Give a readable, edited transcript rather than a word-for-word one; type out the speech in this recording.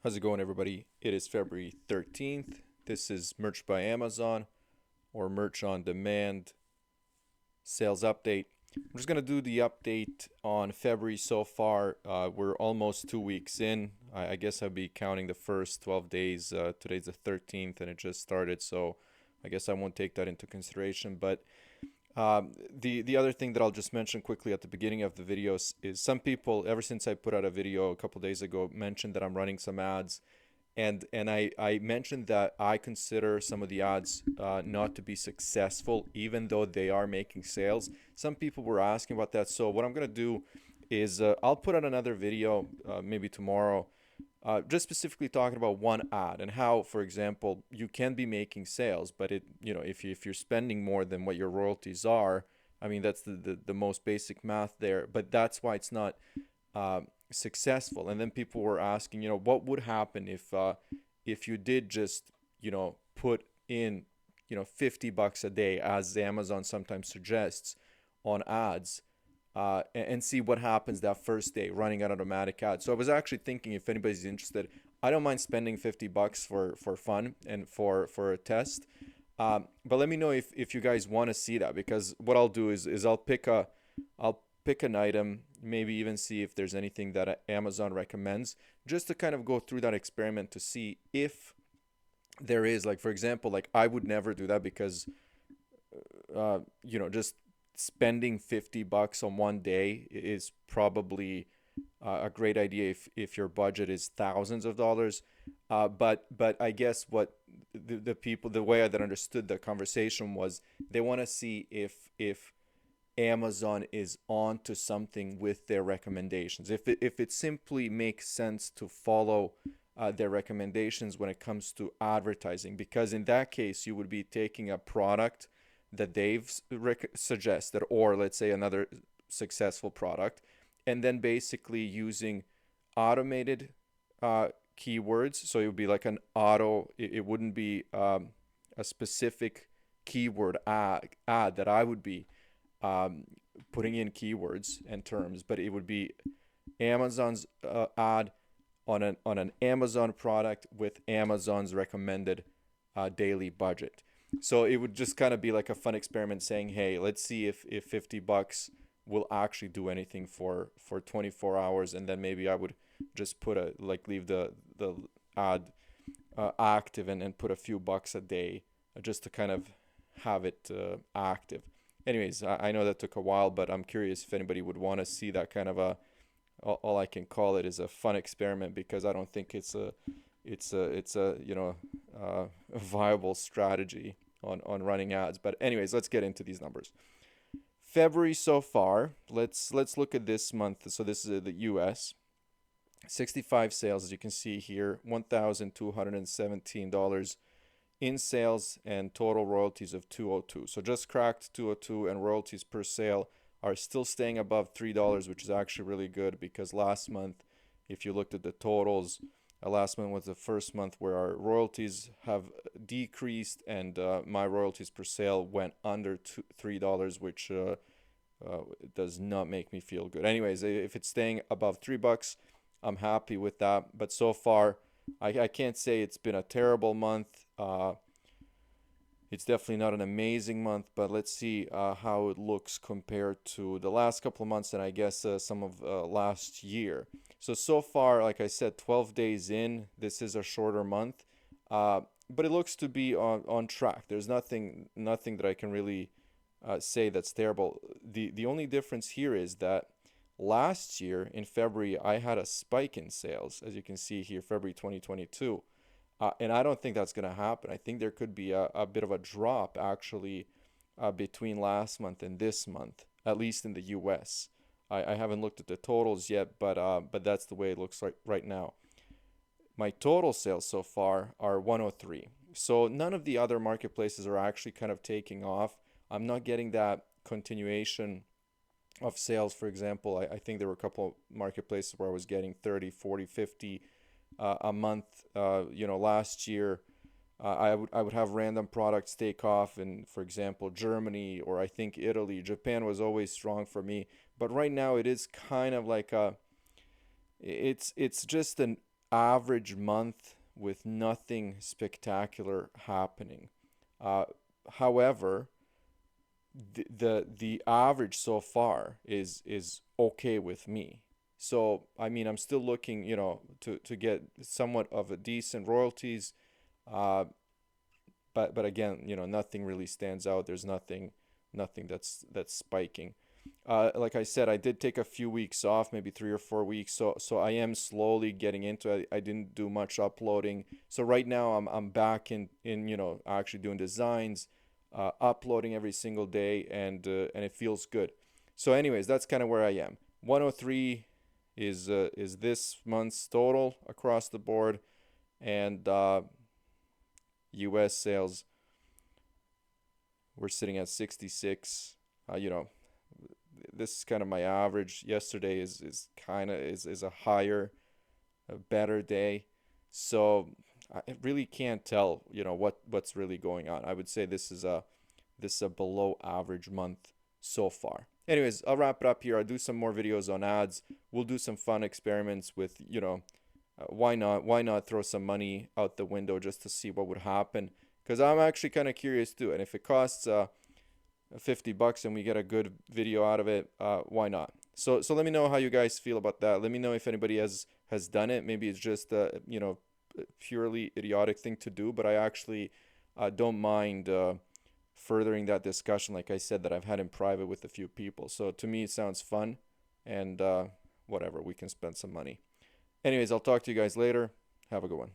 How's it going, everybody? It is February 13th. This is Merch by Amazon or Merch on Demand sales update. I'm just going to do the update on February so far. We're almost 2 weeks in. I guess I'll be counting the first 12 days. Today's the 13th and it just started, so I guess I won't take that into consideration. But the other thing that I'll just mention quickly at the beginning of the videos is some people, ever since I put out a video a couple days ago, mentioned that I'm running some ads, and I mentioned that I consider some of the ads not to be successful, even though they are making sales. Some people were asking about that, so what I'm gonna do is I'll put out another video maybe tomorrow, just specifically talking about one ad and how, for example, you can be making sales, but if you're spending more than what your royalties are, I mean that's the most basic math there. But that's why it's not successful. And then people were asking, what would happen if you did just put in $50 a day, as Amazon sometimes suggests, on ads, and see what happens that first day running an automatic ad. So I was actually thinking, if anybody's interested, I don't mind spending $50 for fun and for a test. But let me know if you guys want to see that, because what I'll do is I'll pick an item, maybe even see if there's anything that Amazon recommends, just to kind of go through that experiment to see if there is, like, for example, like I would never do that because just spending $50 on one day is probably a great idea if your budget is thousands of dollars. But I guess what the people, the way that understood the conversation was, they want to see if Amazon is on to something with their recommendations. If it simply makes sense to follow their recommendations when it comes to advertising, because in that case you would be taking a product that they've suggested, or let's say another successful product, and then basically using automated keywords. So it would be like an auto. It wouldn't be a specific keyword ad that I would be um, putting in keywords and terms, but it would be Amazon's ad on an Amazon product with Amazon's recommended daily budget. So it would just kind of be like a fun experiment, saying, hey, let's see if $50 will actually do anything for 24 hours, and then maybe I would just put leave the ad active, and put a few bucks a day just to kind of have it active. Anyways, I know that took a while, but I'm curious if anybody would want to see that kind of all I can call it is a fun experiment, because I don't think it's a a viable strategy on running ads. But anyways, let's get into these numbers. February so far, let's look at this month. So this is the US. 65 sales, as you can see here, $1,217 in sales, and total royalties of 202. So just cracked 202, and royalties per sale are still staying above $3, which is actually really good, because last month, if you looked at the totals, last month was the first month where our royalties have decreased, and my royalties per sale went under $3, which does not make me feel good. Anyways, if it's staying above $3, I'm happy with that. But so far, I can't say it's been a terrible month. It's definitely not an amazing month, but let's see how it looks compared to the last couple of months, and I guess some of last year. So far, like I said, 12 days in, this is a shorter month, but it looks to be on track. There's nothing that I can really say that's terrible. The only difference here is that last year in February, I had a spike in sales, as you can see here, February 2022. And I don't think that's going to happen. I think there could be a bit of a drop, actually, between last month and this month, at least in the US. I haven't looked at the totals yet, but that's the way it looks like right now. My total sales so far are 103. So none of the other marketplaces are actually kind of taking off. I'm not getting that continuation of sales. For example, I think there were a couple of marketplaces where I was getting 30, 40, 50 a month. Last year, I would have random products take off in, for example, Germany, or I think Italy. Japan was always strong for me, but right now it is kind of like it's just an average month with nothing spectacular happening. Uh, However, the average so far is okay with me. So I mean, I'm still looking, to get somewhat of a decent royalties. Uh, but again, nothing really stands out. There's nothing that's spiking. Like I said, I did take a few weeks off, maybe 3 or 4 weeks. So I am slowly getting into it. I didn't do much uploading. So right now I'm back in actually doing designs, uploading every single day, and it feels good. So anyways, that's kind of where I am. 103 is this month's total across the board, and U.S. sales, we're sitting at 66. This is kind of my average. Yesterday is kind of is a higher, a better day. So I really can't tell, what's really going on. I would say this is a below average month so far. Anyways, I'll wrap it up here. I'll do some more videos on ads. We'll do some fun experiments with, why not throw some money out the window just to see what would happen? Because I'm actually kind of curious too. And if it costs $50 and we get a good video out of it, why not? So let me know how you guys feel about that. Let me know if anybody has done it. Maybe it's just purely idiotic thing to do, but I actually don't mind furthering that discussion, like I said, that I've had in private with a few people. So to me, it sounds fun, and whatever, we can spend some money. Anyways, I'll talk to you guys later. Have a good one.